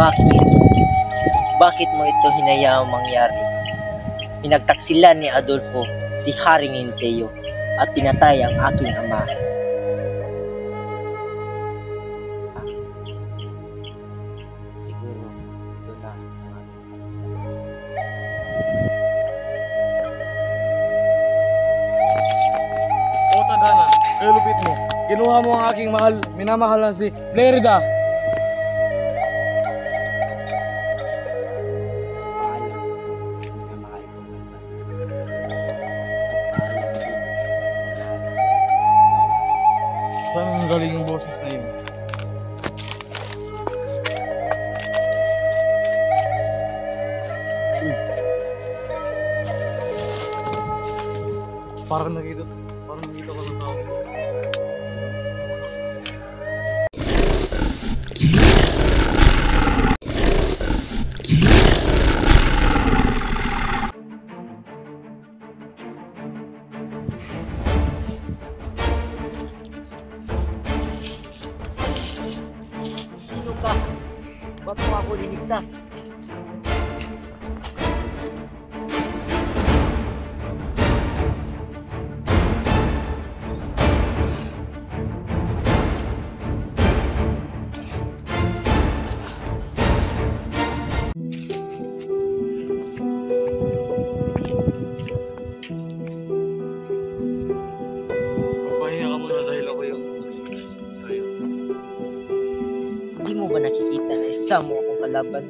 Bakit? Bakit mo ito hinayaang mangyari? Pinagtaksilan ni Adolfo si Haring Hinseo at pinatay ang aking ama. Siguro ito na ang aking pagsasabi. O tadhana, kayo lupit mo. Kinuha mo ang aking minamahal na si Lerida. Paalam, minamahal ko naman. Saan ang galing yung boses na yun? Parang nakita ko ng tao. Sino ka? Ba't mo ako linigtas? Magpahinga ka muna dahil ako yung sa'yo. Hindi mo ba nakikita na isa mo akong kalaban?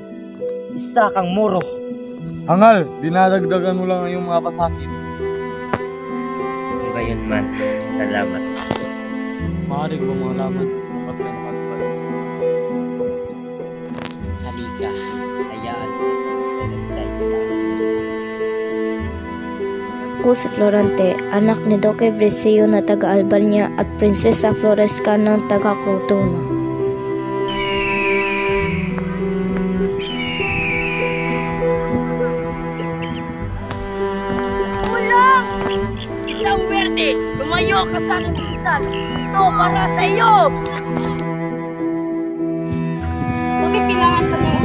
Isa kang moro. Hangal, dinadagdagan mo lang yung mga pasakit. Kung gayon man, salamat. Maaari ko ba malaman ba't ka nakatupad? Halika, hayaan mo ako magsalaysay sa akin. Ako si Florante, anak ni Duque Brescio na taga Albania at Prinsesa Floresca ng taga Crotona. Isang werte, lumayo ka sa aking pinsan. Ito para sa iyo. Bakit kailangan pa niya?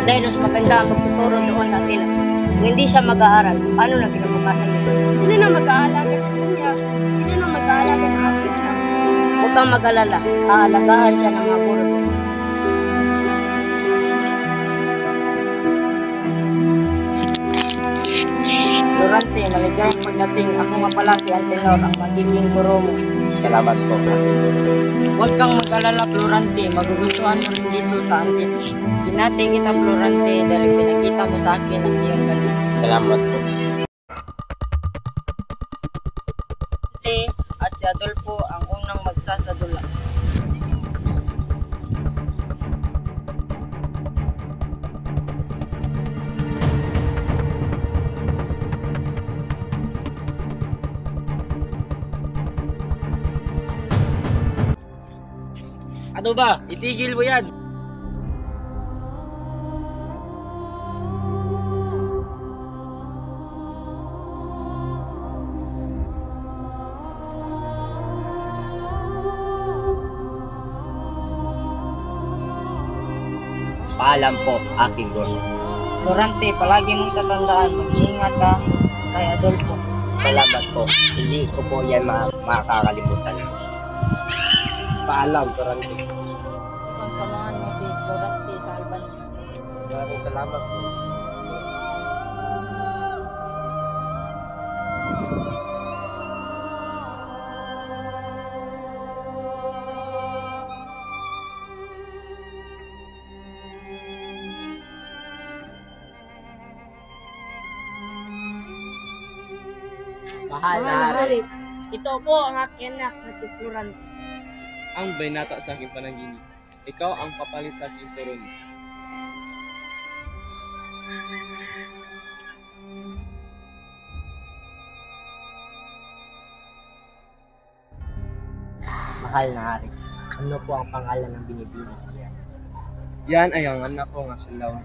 Dahil mas maganda ang magtuturo doon sa Atenas. Kung hindi siya mag-aaral, paano na kinabukasan niya? Sino na mag-aalaga sa kanya? Sino na mag-aalaga ng aking siya? Huwag kang mag-alala. Aalagaan siya ng mga guro. Florante, maligayang pagdating. Ako nga pala si Antenor, ang magiging guro mo. Salamat po, aking guro. Huwag kang mag-alala, Florante. Magugustuhan mo rin dito sa Antenor. Binati kita, Florante, dahil pinakita mo sa akin ang iyong galing. Salamat po. At si Adolfo ang unang magsasadula. Ano ba? Itigil mo yan! Paalam po, aking guro. Florante, palagi mong tatandaan, mag-iingat ka kay Adolfo. Salamat po. Hindi ko po yan makakalimutan. Paalam, Florante. Ikaw samahan mo si Florante sa Albania. Maraming salamat po. Mahal na hari. Ito po ang aking anak na si Florante. Ang baynata sa aking panaginip. Ikaw ang papalit sa aking turon. Mahal na hari. Ano po ang pangalan ng binibining niya? Yan ay ang anak ko nga si Laura.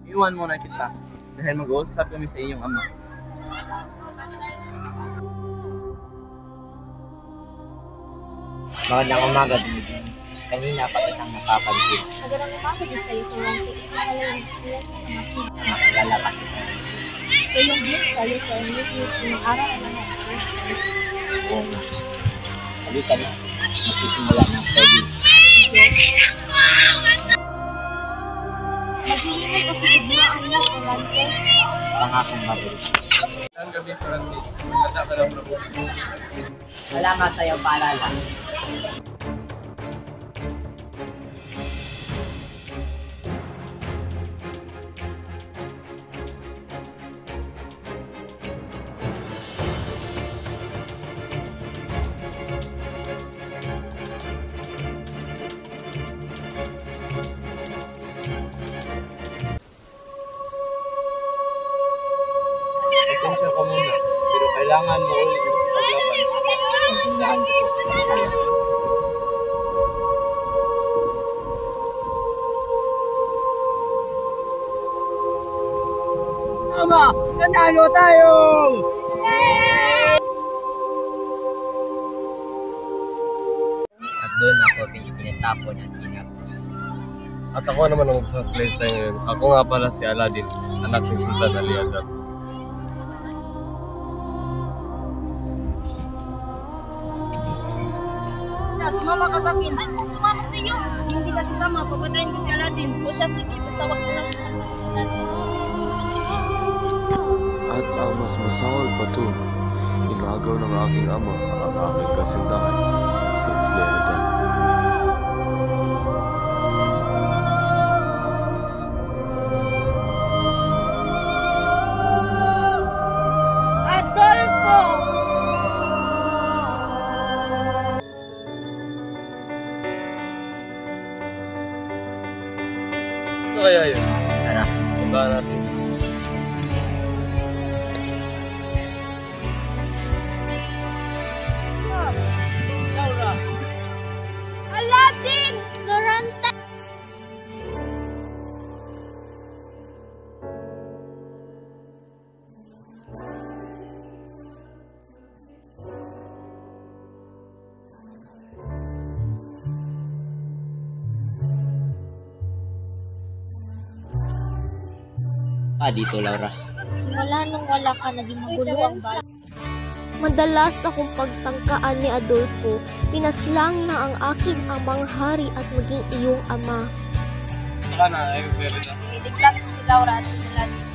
Iwan mo na kita dahil mag-uusap kami sa iyong ama. Magandang umaga, binibining. kanina pa kitang napapansin. Magandang umaga din sa'yo, Turante. Makilala pa kita. Tulong din sa'yo, Turante. Yung araw na lang. Oo nga. Halika na. Magsisimula ng pwede. Maghihintay ka sa biglaan na, Turante. Pangakong mabilis. Ang gabi, Turante. Maganda ka lang bro. Salamat sa iyong paalala. Pasensya ka muna, pero kailangan mo ulit paglaban. Pagtindahan ko po. Ama! Nanalo tayo! At doon ako pinatapon at kinapos. At ako naman ang magsasalay sa ngayon. Ako nga pala si Aladdin, anak ni Sultan Ali Agha. Sumama ka sa akin. Ay, kung sumama sa iyo. Hindi ka sasama, papatayin ko si Aladdin. O siya, sige, basta wag mo lang sa Aladdin. At ang mas masawal pa dun, inagaw ng aking ama ang aking kasintahan, si Florida. Adolfo! Ano kaya yun? Tara. Puntahan natin. Aladdin! Durante! Dito, Laura. Simula nung wala ka, naging magulo ang bahay. Madalas akong pagtangkaan ni Adolfo, pinaslang na ang aking amang hari at maging iyong ama. Saka na, ay, very na. Iligtas si Laura at si Aladdin.